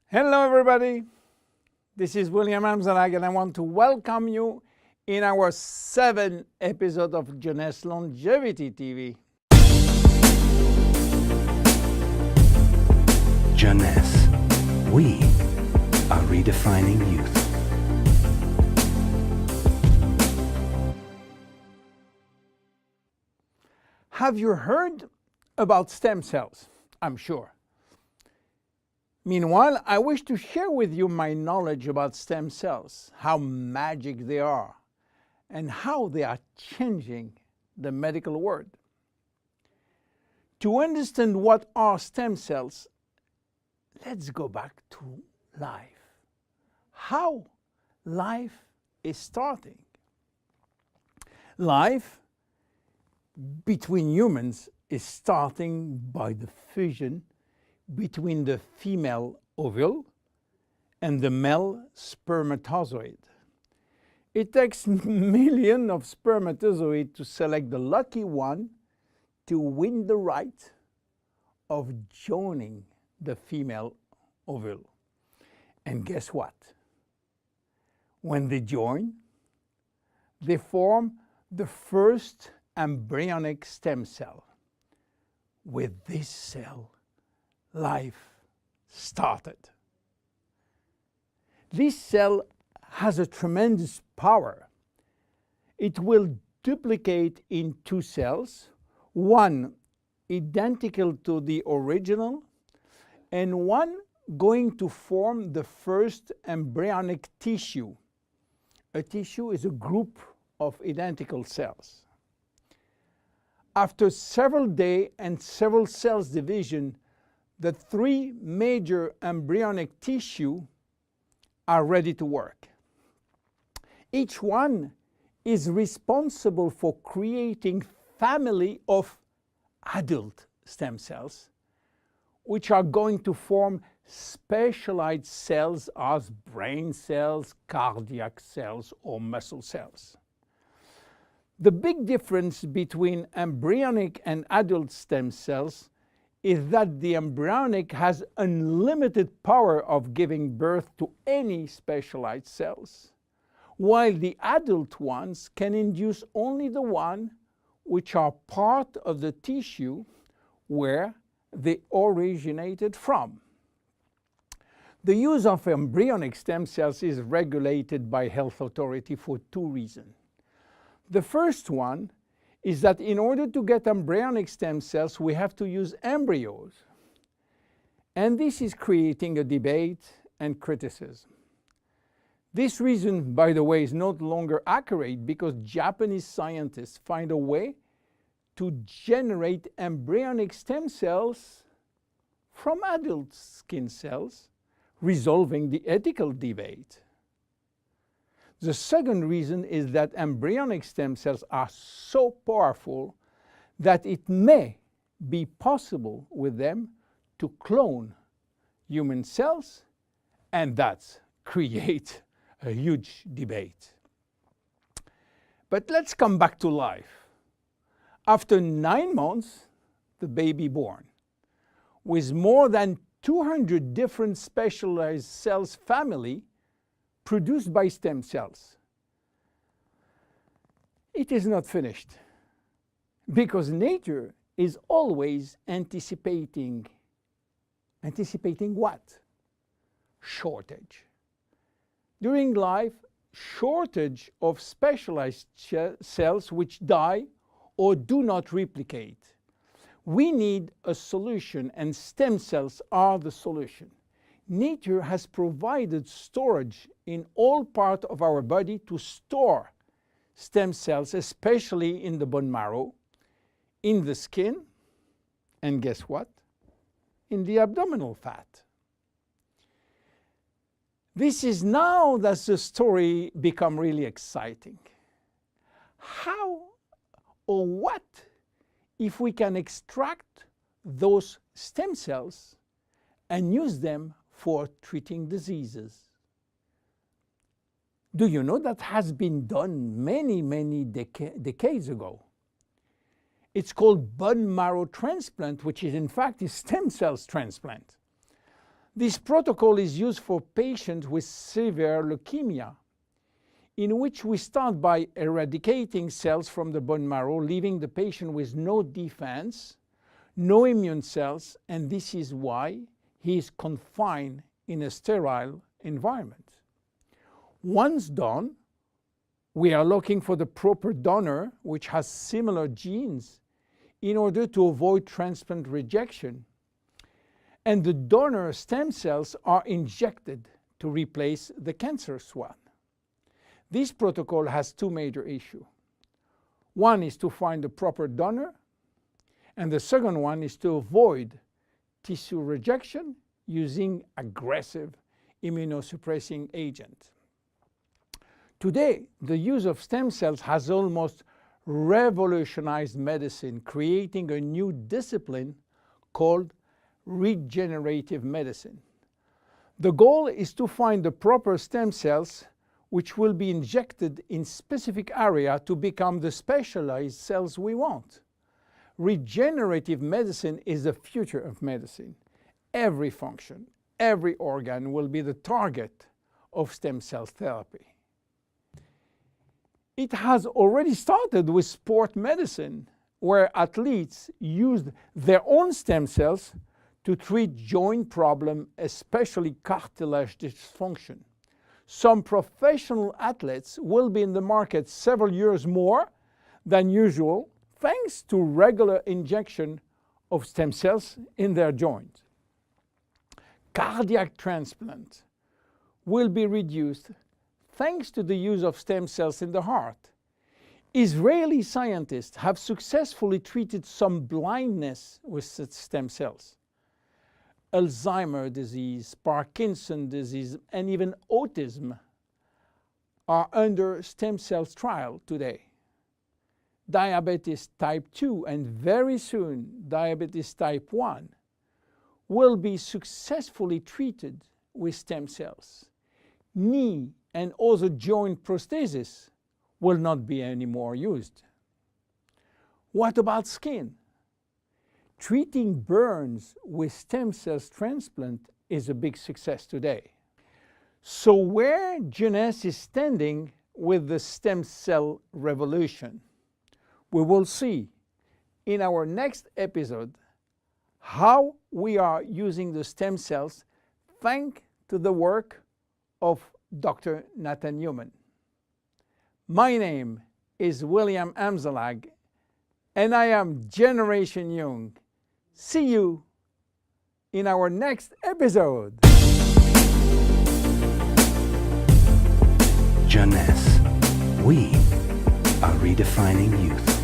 Hello everybody, this is William Amzallag and I want to welcome you in our 7th episode of Jeunesse Longevity TV. Jeunesse, we are redefining youth. Have you heard about stem cells? I'm sure. Meanwhile, I wish to share with you my knowledge about stem cells, how magic they are, and how they are changing the medical world. To understand what are stem cells, let's go back to life. How life is starting. Life between humans is starting by the fusion between the female ovule and the male spermatozoid. It takes millions of spermatozoids to select the lucky one to win the right of joining the female ovule. And guess what? When they join, they form the first embryonic stem cell. With this cell, life started. This cell has a tremendous power. It will duplicate in 2 cells, one identical to the original, and one going to form the first embryonic tissue. A tissue is a group of identical cells. After several days and several cells division, the 3 major embryonic tissue are ready to work. Each one is responsible for creating family of adult stem cells, which are going to form specialized cells as brain cells, cardiac cells, or muscle cells. The big difference between embryonic and adult stem cells is that the embryonic has unlimited power of giving birth to any specialized cells, while the adult ones can induce only the one which are part of the tissue where they originated from. The use of embryonic stem cells is regulated by health authority for 2 reasons. The first one is that in order to get embryonic stem cells, we have to use embryos. And this is creating a debate and criticism. This reason, by the way, is no longer accurate because Japanese scientists find a way to generate embryonic stem cells from adult skin cells, resolving the ethical debate. The second reason is that embryonic stem cells are so powerful that it may be possible with them to clone human cells, and that's create a huge debate. But let's come back to life. After 9 months, the baby born, with more than 200 different specialized cells family produced by stem cells. It is not finished, because nature is always anticipating what? Shortage. During life, shortage of specialized cells which die or do not replicate. We need a solution, and stem cells are the solution. Nature has provided storage in all parts of our body to store stem cells, especially in the bone marrow, in the skin, and guess what? In the abdominal fat. This is now that the story becomes really exciting. How or what if we can extract those stem cells and use them for treating diseases? Do you know that has been done many decades ago? It's called bone marrow transplant, which is in fact a stem cells transplant. This protocol is used for patients with severe leukemia, in which we start by eradicating cells from the bone marrow, leaving the patient with no defense, no immune cells, and this is why he is confined in a sterile environment. Once done, we are looking for the proper donor which has similar genes in order to avoid transplant rejection. And the donor stem cells are injected to replace the cancerous one. This protocol has two major issues. One is to find the proper donor, and the second one is to avoid tissue rejection using aggressive immunosuppressing agent. Today, the use of stem cells has almost revolutionized medicine, creating a new discipline called regenerative medicine. The goal is to find the proper stem cells which will be injected in specific area to become the specialized cells we want. Regenerative medicine is the future of medicine. Every function, every organ will be the target of stem cell therapy. It has already started with sport medicine, where athletes used their own stem cells to treat joint problems, especially cartilage dysfunction. Some professional athletes will be in the market several years more than usual, thanks to regular injection of stem cells in their joint. Cardiac transplant will be reduced thanks to the use of stem cells in the heart. Israeli scientists have successfully treated some blindness with stem cells. Alzheimer's disease, Parkinson's disease, and even autism are under stem cells trial today. Diabetes type 2 and very soon diabetes type 1 will be successfully treated with stem cells. Knee and other joint prosthesis will not be anymore used. What about skin? Treating burns with stem cells transplant is a big success today. So where Jeunesse is standing with the stem cell revolution? We will see in our next episode how we are using the stem cells thanks to the work of Dr. Nathan Newman. My name is William Amzallag, and I am Generation Young. See you in our next episode. Jeunesse. We are redefining youth.